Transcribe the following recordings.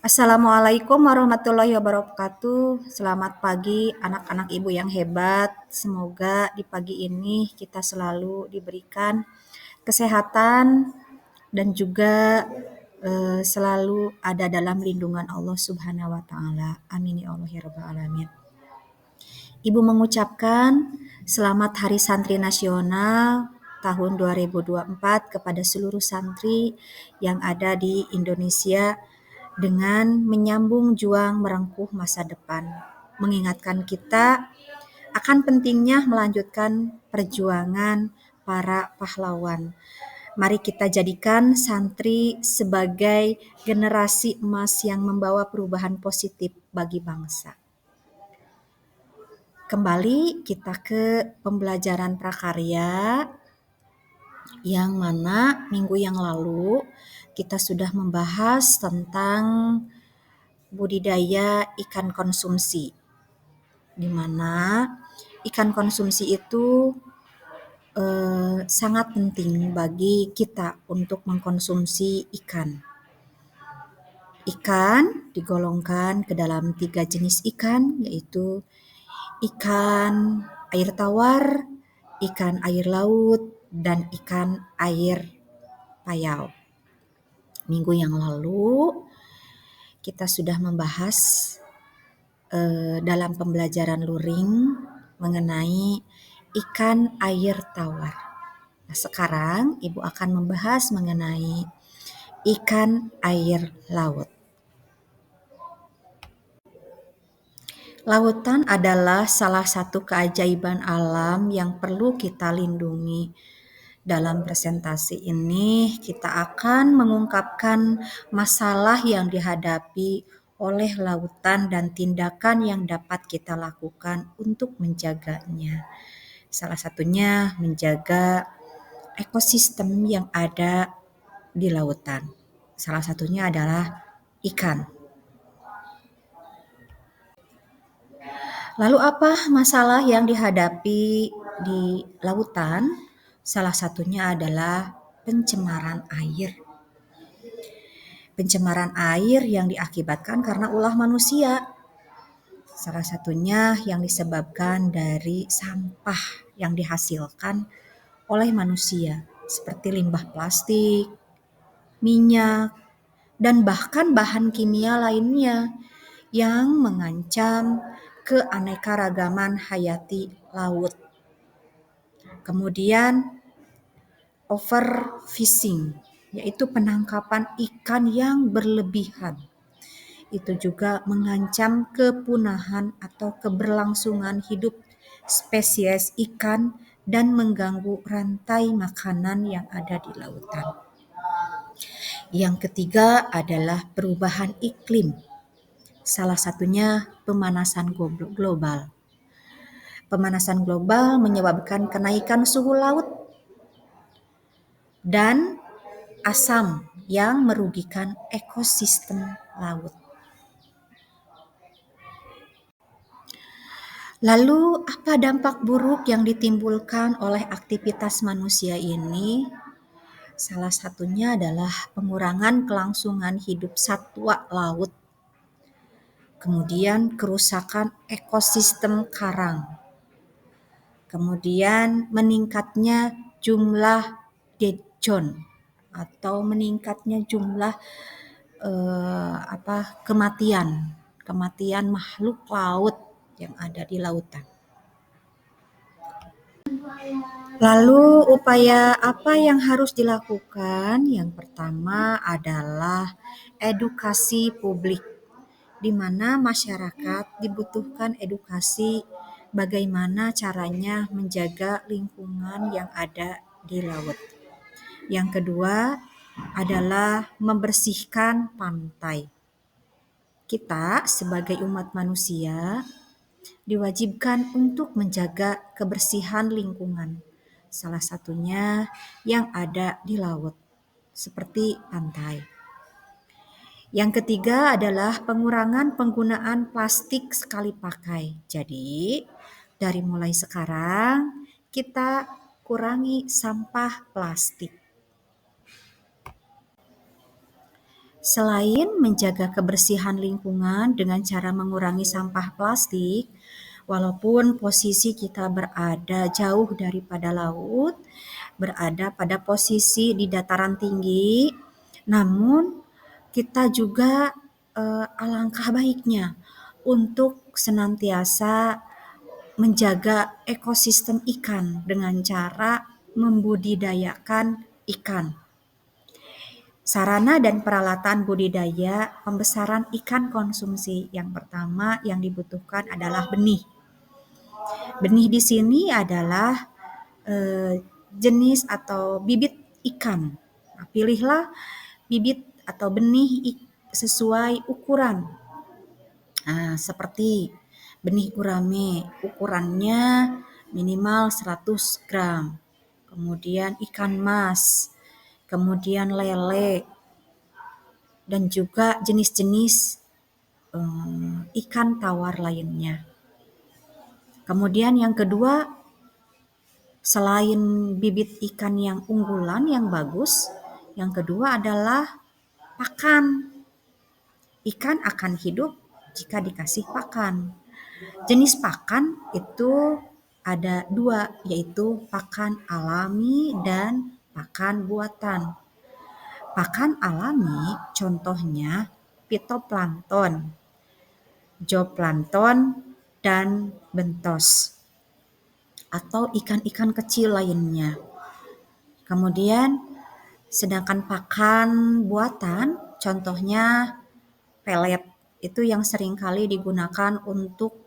Assalamualaikum warahmatullahi wabarakatuh. Selamat pagi anak-anak ibu yang hebat. Semoga di pagi ini kita selalu diberikan kesehatan dan juga selalu ada dalam lindungan Allah Subhanahu wa taala. Amin ya Allah ya rabbal alamin. Ibu mengucapkan selamat Hari Santri Nasional tahun 2024 kepada seluruh santri yang ada di Indonesia dengan menyambung juang merengkuh masa depan, mengingatkan kita akan pentingnya melanjutkan perjuangan para pahlawan. Mari kita jadikan santri sebagai generasi emas yang membawa perubahan positif bagi bangsa. Kembali kita ke pembelajaran prakarya yang mana minggu yang lalu kita sudah membahas tentang budidaya ikan konsumsi, di mana ikan konsumsi itu sangat penting bagi kita untuk mengkonsumsi ikan. Ikan digolongkan ke dalam 3 jenis ikan, yaitu ikan air tawar, ikan air laut, dan ikan air payau. Minggu yang lalu kita sudah membahas dalam pembelajaran luring mengenai ikan air tawar. Nah, sekarang Ibu akan membahas mengenai ikan air laut. Lautan adalah salah satu keajaiban alam yang perlu kita lindungi. Dalam presentasi ini, kita akan mengungkapkan masalah yang dihadapi oleh lautan dan tindakan yang dapat kita lakukan untuk menjaganya. Salah satunya menjaga ekosistem yang ada di lautan. Salah satunya adalah ikan. Lalu apa masalah yang dihadapi di lautan? Salah satunya adalah pencemaran air. Pencemaran air yang diakibatkan karena ulah manusia. Salah satunya yang disebabkan dari sampah yang dihasilkan oleh manusia, seperti limbah plastik, minyak, dan bahkan bahan kimia lainnya yang mengancam keanekaragaman hayati laut. Kemudian overfishing, yaitu penangkapan ikan yang berlebihan. Itu juga mengancam kepunahan atau keberlangsungan hidup spesies ikan dan mengganggu rantai makanan yang ada di lautan. Yang ketiga adalah perubahan iklim. Salah satunya pemanasan global. Pemanasan global menyebabkan kenaikan suhu laut dan asam yang merugikan ekosistem laut. Lalu apa dampak buruk yang ditimbulkan oleh aktivitas manusia ini? Salah satunya adalah pengurangan kelangsungan hidup satwa laut. Kemudian kerusakan ekosistem karang. Kemudian meningkatnya jumlah dead zone atau meningkatnya jumlah kematian makhluk laut yang ada di lautan. Lalu upaya apa yang harus dilakukan? Yang pertama adalah edukasi publik, di mana masyarakat dibutuhkan edukasi bagaimana caranya menjaga lingkungan yang ada di laut. Yang kedua adalah membersihkan pantai. Kita sebagai umat manusia diwajibkan untuk menjaga kebersihan lingkungan. Salah satunya yang ada di laut, seperti pantai. Yang ketiga adalah pengurangan penggunaan plastik sekali pakai. Jadi, dari mulai sekarang kita kurangi sampah plastik. Selain menjaga kebersihan lingkungan dengan cara mengurangi sampah plastik, walaupun posisi kita berada jauh daripada laut, berada pada posisi di dataran tinggi, namun kita juga alangkah baiknya untuk senantiasa menjaga ekosistem ikan dengan cara membudidayakan ikan. Sarana dan peralatan budidaya pembesaran ikan konsumsi. Yang pertama yang dibutuhkan adalah benih. Benih di sini adalah jenis atau bibit ikan. Nah, pilihlah bibit atau benih sesuai ukuran. Nah, seperti benih gurame, ukurannya minimal 100 gram. Kemudian ikan mas, kemudian lele, dan juga jenis-jenis ikan tawar lainnya. Kemudian yang kedua, selain bibit ikan yang unggulan, yang bagus, yang kedua adalah pakan. Ikan akan hidup jika dikasih pakan. Jenis pakan itu ada dua, yaitu pakan alami dan pakan buatan. Pakan alami contohnya fitoplankton, zooplankton, dan bentos, atau ikan-ikan kecil lainnya. Kemudian sedangkan pakan buatan contohnya pelet, itu yang seringkali digunakan untuk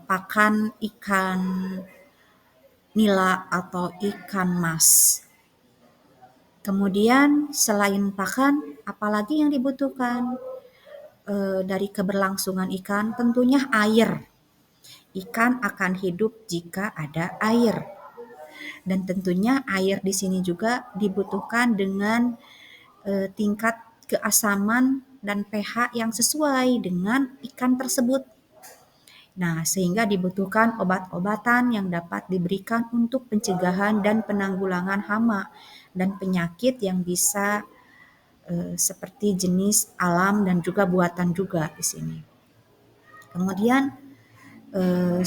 pakan ikan nila atau ikan mas. Kemudian selain pakan, apalagi yang dibutuhkan dari keberlangsungan ikan? Tentunya air. Ikan akan hidup jika ada air. Dan tentunya air di sini juga dibutuhkan dengan tingkat keasaman dan pH yang sesuai dengan ikan tersebut. Nah, sehingga dibutuhkan obat-obatan yang dapat diberikan untuk pencegahan dan penanggulangan hama dan penyakit yang bisa seperti jenis alam dan juga buatan juga di sini. Kemudian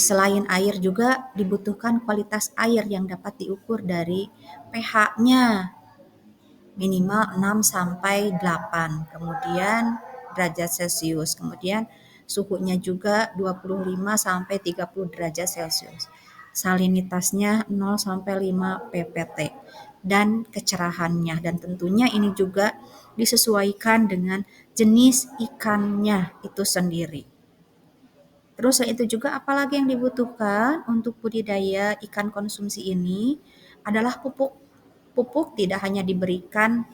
selain air juga dibutuhkan kualitas air yang dapat diukur dari pH-nya minimal 6 sampai 8. Kemudian derajat Celcius. Kemudian suhunya juga 25 sampai 30 derajat Celcius. Salinitasnya 0 sampai 5 ppt. Dan kecerahannya, dan tentunya ini juga disesuaikan dengan jenis ikannya itu sendiri. Terus selain itu juga apalagi yang dibutuhkan untuk budidaya ikan konsumsi ini adalah pupuk. Pupuk tidak hanya diberikan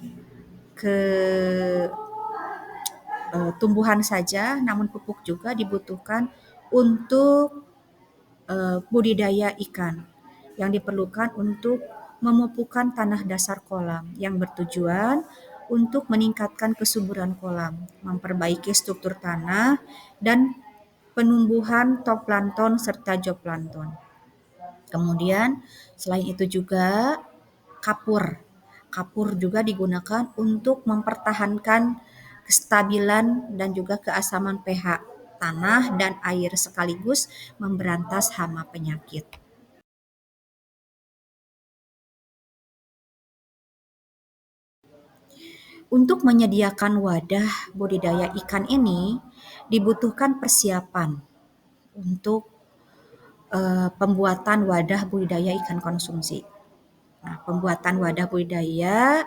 ke tumbuhan saja, namun pupuk juga dibutuhkan untuk budidaya ikan yang diperlukan untuk memupukkan tanah dasar kolam yang bertujuan untuk meningkatkan kesuburan kolam, memperbaiki struktur tanah, dan penumbuhan toplankton serta zooplankton. Kemudian selain itu juga kapur. Kapur juga digunakan untuk mempertahankan kestabilan dan juga keasaman pH tanah dan air sekaligus memberantas hama penyakit. Untuk menyediakan wadah budidaya ikan ini dibutuhkan persiapan untuk pembuatan wadah budidaya ikan konsumsi. Nah, pembuatan wadah budidaya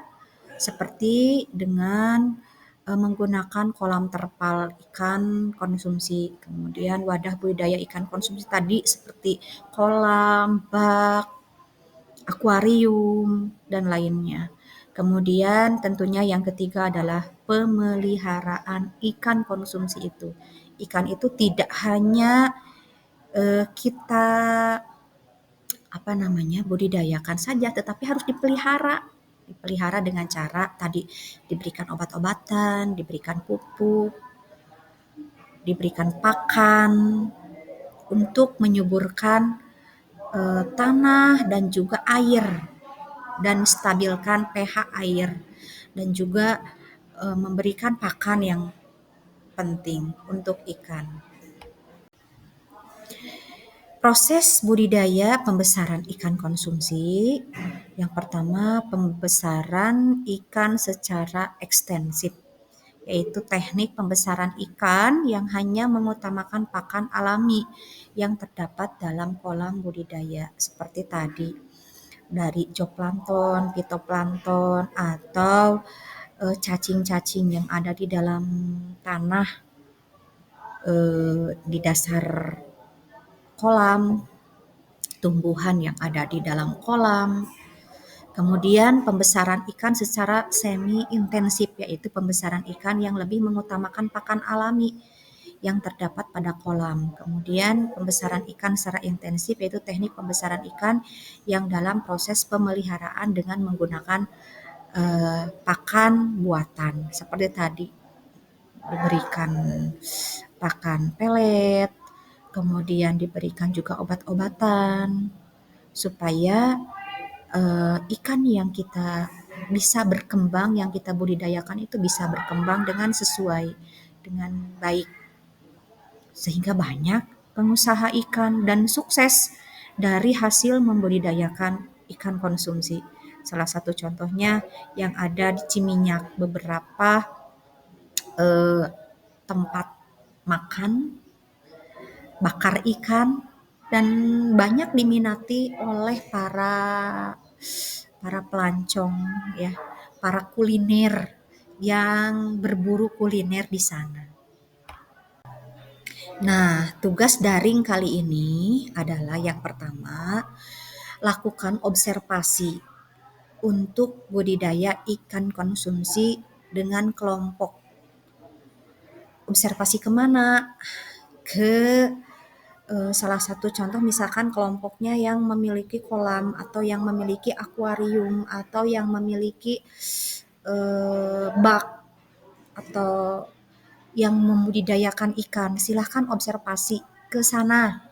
seperti dengan menggunakan kolam terpal ikan konsumsi, kemudian wadah budidaya ikan konsumsi tadi seperti kolam, bak, akuarium, dan lainnya. Kemudian tentunya yang ketiga adalah pemeliharaan ikan konsumsi itu. Ikan itu tidak hanya kita budidayakan saja, tetapi harus dipelihara. Dipelihara dengan cara tadi diberikan obat-obatan, diberikan pupuk, diberikan pakan untuk menyuburkan tanah dan juga air dan stabilkan pH air dan juga memberikan pakan yang penting untuk ikan. Proses budidaya pembesaran ikan konsumsi. Yang pertama, pembesaran ikan secara ekstensif, yaitu teknik pembesaran ikan yang hanya mengutamakan pakan alami yang terdapat dalam kolam budidaya seperti tadi, dari zooplankton, fitoplankton, atau cacing-cacing yang ada di dalam tanah, di dasar kolam, tumbuhan yang ada di dalam kolam. Kemudian pembesaran ikan secara semi intensif, yaitu pembesaran ikan yang lebih mengutamakan pakan alami yang terdapat pada kolam. Kemudian pembesaran ikan secara intensif yaitu teknik pembesaran ikan yang dalam proses pemeliharaan dengan menggunakan pakan buatan seperti tadi, diberikan pakan pelet, kemudian diberikan juga obat-obatan supaya ikan yang kita bisa berkembang, yang kita budidayakan itu bisa berkembang dengan sesuai, dengan baik, sehingga banyak pengusaha ikan dan sukses dari hasil membudidayakan ikan konsumsi. Salah satu contohnya yang ada di Ciminyak, beberapa tempat makan bakar ikan dan banyak diminati oleh para pelancong, ya, para kuliner yang berburu kuliner di sana. Nah, tugas daring kali ini adalah yang pertama, lakukan observasi untuk budidaya ikan konsumsi dengan kelompok. Observasi kemana? Ke salah satu contoh misalkan kelompoknya yang memiliki kolam atau yang memiliki akuarium atau yang memiliki bak atau yang membudidayakan ikan, silahkan observasi ke sana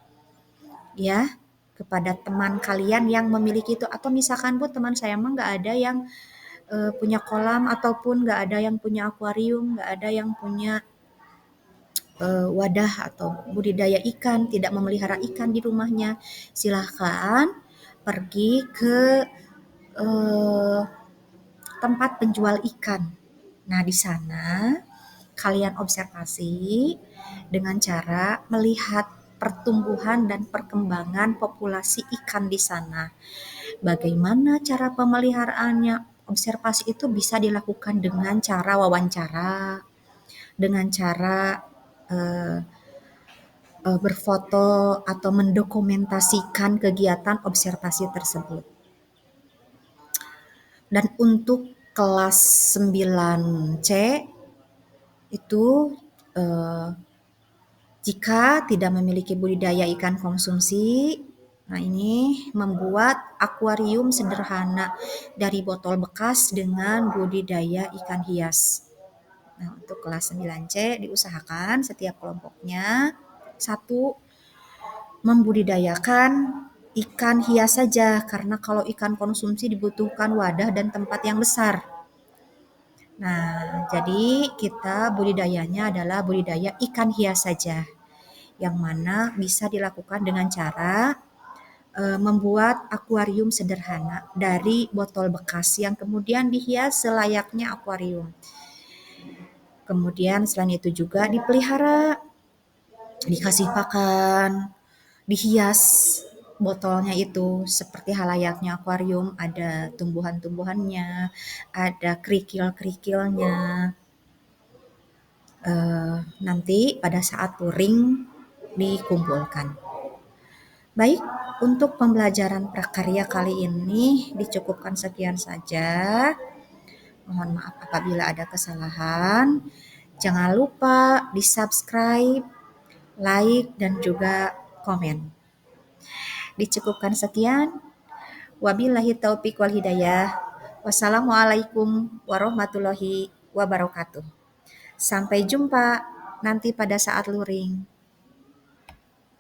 ya, kepada teman kalian yang memiliki itu. Atau misalkan bu teman saya mah nggak ada yang punya kolam ataupun nggak ada yang punya akuarium, nggak ada yang punya wadah atau budidaya ikan, tidak memelihara ikan di rumahnya, silahkan pergi ke tempat penjual ikan. Nah, di sana kalian observasi dengan cara melihat pertumbuhan dan perkembangan populasi ikan di sana. Bagaimana cara pemeliharaannya? Observasi itu bisa dilakukan dengan cara wawancara, dengan cara berfoto atau mendokumentasikan kegiatan observasi tersebut. Dan untuk kelas 9C itu jika tidak memiliki budidaya ikan konsumsi, nah ini membuat akuarium sederhana dari botol bekas dengan budidaya ikan hias. Nah, untuk kelas 9C diusahakan setiap kelompoknya satu, membudidayakan ikan hias saja, karena kalau ikan konsumsi dibutuhkan wadah dan tempat yang besar. Nah, jadi kita budidayanya adalah budidaya ikan hias saja, yang mana bisa dilakukan dengan cara membuat akuarium sederhana dari botol bekas yang kemudian dihias selayaknya akuarium. Kemudian selain itu juga dipelihara, dikasih pakan, dihias botolnya itu seperti halayaknya akuarium, ada tumbuhan-tumbuhannya, ada kerikil-kerikilnya. Nanti pada saat touring dikumpulkan. Baik, untuk pembelajaran prakarya kali ini dicukupkan sekian saja. Mohon maaf apabila ada kesalahan. Jangan lupa di-subscribe, like, dan juga komen. Dicukupkan sekian. Wabillahi taufiq wal hidayah. Wassalamualaikum warahmatullahi wabarakatuh. Sampai jumpa nanti pada saat luring.